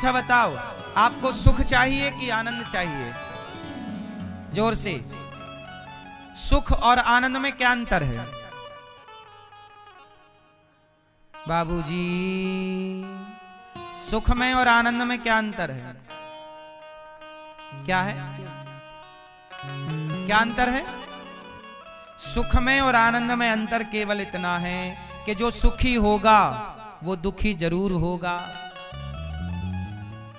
अच्छा बताओ, आपको सुख चाहिए कि आनंद चाहिए? जोर से। सुख और आनंद में क्या अंतर है बाबूजी? सुख में और आनंद में क्या अंतर है? क्या है? क्या अंतर है? सुख में और आनंद में अंतर केवल इतना है कि जो सुखी होगा वो दुखी जरूर होगा।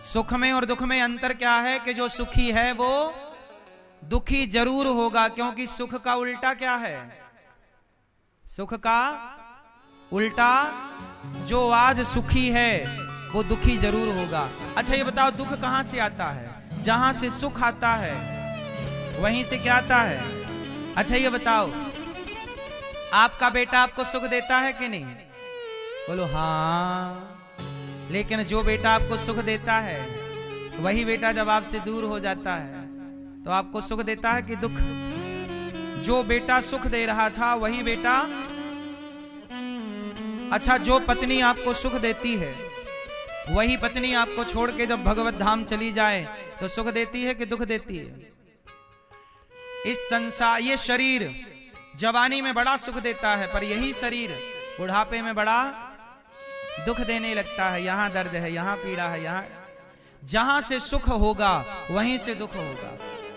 सुख में और दुख में अंतर क्या है कि जो सुखी है वो दुखी जरूर होगा, क्योंकि सुख का उल्टा क्या है? सुख का उल्टा, जो आज सुखी है वो दुखी जरूर होगा। अच्छा ये बताओ, दुख कहां से आता है? जहां से सुख आता है वहीं से क्या आता है? अच्छा ये बताओ, आपका बेटा आपको सुख देता है कि नहीं? बोलो हाँ। लेकिन जो बेटा आपको सुख देता है वही बेटा जब आपसे दूर हो जाता है तो आपको सुख देता है कि दुख? जो बेटा सुख दे रहा था वही बेटा। अच्छा, जो पत्नी आपको सुख देती है वही पत्नी आपको छोड़ के जब भगवत धाम चली जाए तो सुख देती है कि दुख देती है? इस संसार, ये शरीर जवानी में बड़ा सुख देता है, पर यही शरीर बुढ़ापे में बड़ा दुख देने लगता है। यहां दर्द है, यहां पीड़ा है, यहां जहां से सुख होगा वहीं से दुख होगा।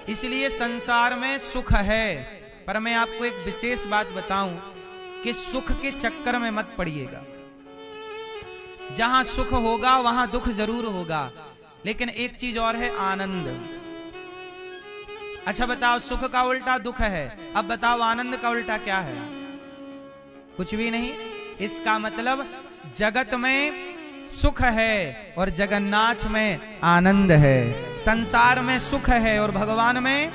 इसलिए संसार में सुख है, पर मैं आपको एक विशेष बात बताऊं कि सुख के चक्कर में मत पड़िएगा। जहां सुख होगा वहां दुख जरूर होगा, लेकिन एक चीज और है, आनंद। अच्छा बताओ, सुख का उल्टा दुख है, अब बताओ आनंद का उल्टा क्या है? कुछ भी नहीं। इसका मतलब जगत में सुख है और जगन्नाथ में आनंद है। संसार में सुख है और भगवान में,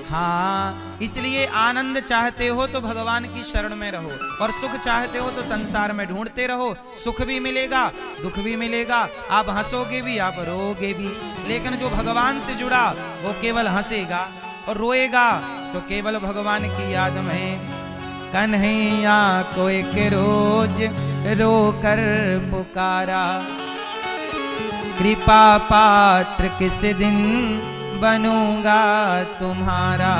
हाँ, इसलिए आनंद चाहते हो तो भगवान की शरण में रहो, और सुख चाहते हो तो संसार में ढूंढते रहो। सुख भी मिलेगा, दुख भी मिलेगा, आप हंसोगे भी, आप रोओगे भी, लेकिन जो भगवान से जुड़ा वो केवल हंसेगा, और रोएगा तो केवल भगवान की याद में। कन्हैया को एक रोज रो कर पुकारा, कृपा पात्र किस दिन बनूंगा तुम्हारा।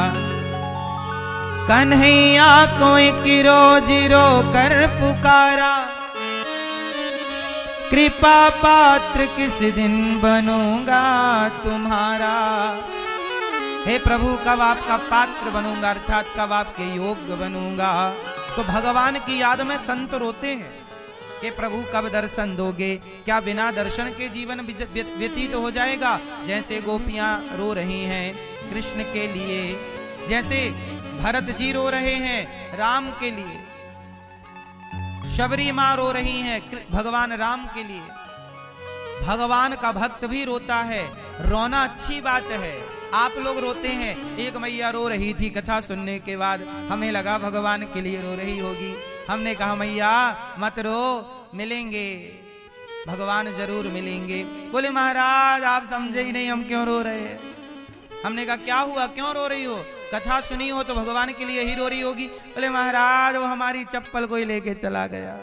कन्हैया को एक रोज रो कर पुकारा, कृपा पात्र किस दिन बनूंगा तुम्हारा। हे प्रभु, कब आपका पात्र बनूंगा, अर्थात कब आपके योग्य बनूंगा। तो भगवान की याद में संत रोते हैं कि प्रभु कब दर्शन दोगे? क्या बिना दर्शन के जीवन व्यतीत हो जाएगा? जैसे गोपियां रो रही हैं कृष्ण के लिए, जैसे भरत जी रो रहे हैं राम के लिए, शबरी मां रो रही हैं भगवान राम के लिए। भगवान का भक्त भी रोता है, रोना अच्छी बात है। आप लोग रोते हैं, एक मैया रो रही थी कथा सुनने के बाद, हमें लगा भगवान के लिए रो रही होगी। हमने कहा मैया मत रो, मिलेंगे, भगवान जरूर मिलेंगे। बोले महाराज आप समझे ही नहीं, हम क्यों रो रहे हैं। हमने कहा क्या हुआ, क्यों रो रही हो? कथा सुनी हो तो भगवान के लिए ही रो रही होगी। बोले महाराज वो हमारी चप्पल कोई लेके चला गया।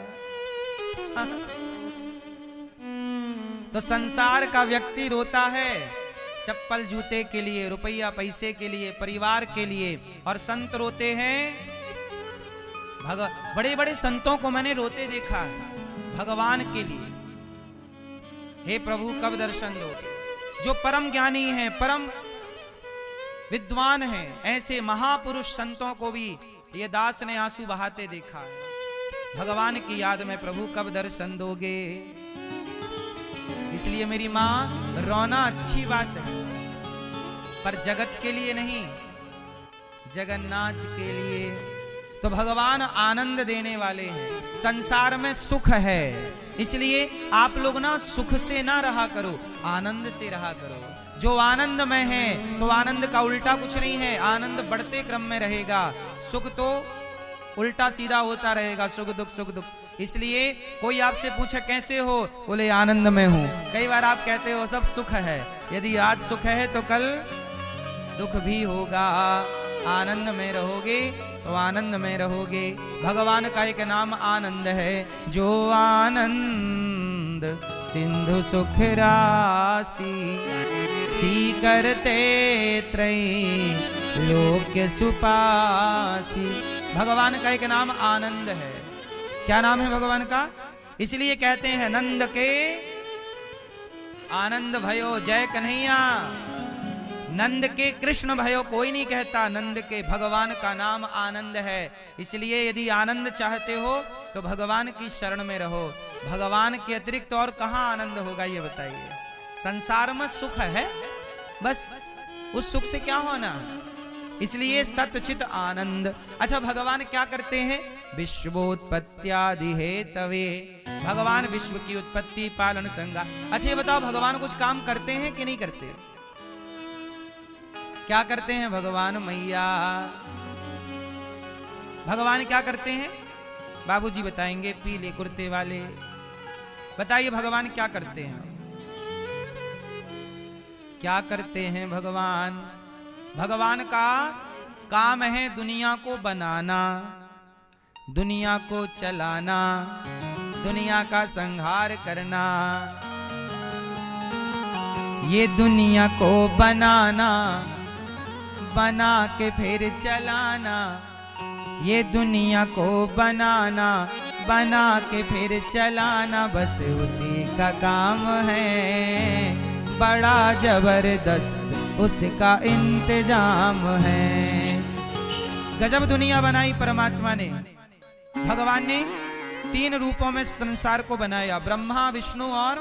तो संसार का व्यक्ति रोता है चप्पल जूते के लिए, रुपया पैसे के लिए, परिवार के लिए, और संत रोते हैं बड़े बड़े संतों को मैंने रोते देखा है भगवान के लिए। हे प्रभु कब दर्शन दोगे? जो परम ज्ञानी हैं, परम विद्वान हैं, ऐसे महापुरुष संतों को भी ये दास ने आंसू बहाते देखा है भगवान की याद में। प्रभु कब दर्शन दोगे? इसलिए मेरी मां, रोना अच्छी बात है, पर जगत के लिए नहीं, जगन्नाथ के लिए। तो भगवान आनंद देने वाले हैं। संसार में सुख है, इसलिए आप लोग ना सुख से ना रहा करो, आनंद से रहा करो। जो आनंद में है तो आनंद का उल्टा कुछ नहीं है, आनंद बढ़ते क्रम में रहेगा, सुख तो उल्टा सीधा होता रहेगा, सुख दुख सुख दुख। इसलिए कोई आपसे पूछे कैसे हो, बोले आनंद में हूं। कई बार आप कहते हो सब सुख है, यदि आज सुख है तो कल दुख भी होगा। आनंद में रहोगे तो आनंद में रहोगे। भगवान का एक नाम आनंद है, जो आनंद आनंद सिंधु सुख राशि, सी करते त्रयी लोक्य सुपासी। भगवान का एक नाम आनंद है। क्या नाम है भगवान का? इसलिए कहते हैं नंद के आनंद भयो जय कन्हैया। नंद के कृष्ण भयो कोई नहीं कहता, नंद के भगवान का नाम आनंद है। इसलिए यदि आनंद चाहते हो तो भगवान की शरण में रहो। भगवान के अतिरिक्त और कहां आनंद होगा ये बताइए। संसार में सुख है, बस उस सुख से क्या होना। इसलिए सतचित आनंद। अच्छा, भगवान क्या करते हैं? विश्वोत्पत्त्यादि हेतवे, भगवान विश्व की उत्पत्ति पालन संगा। अच्छा ये बताओ, भगवान कुछ काम करते हैं कि नहीं करते? क्या करते हैं भगवान मैया? भगवान क्या करते हैं? बाबूजी बताएंगे, पीले कुर्ते वाले। बताइए भगवान क्या करते हैं? क्या करते हैं भगवान? भगवान का काम है दुनिया को बनाना, दुनिया को चलाना, दुनिया का संहार करना। ये दुनिया को बनाना, बना के फिर चलाना। ये दुनिया को बनाना, बना के फिर चलाना, बस उसी का काम है। बड़ा जबरदस्त उसका इंतजाम है। गजब दुनिया बनाई परमात्मा ने। भगवान ने 3 रूपों में संसार को बनाया, ब्रह्मा विष्णु और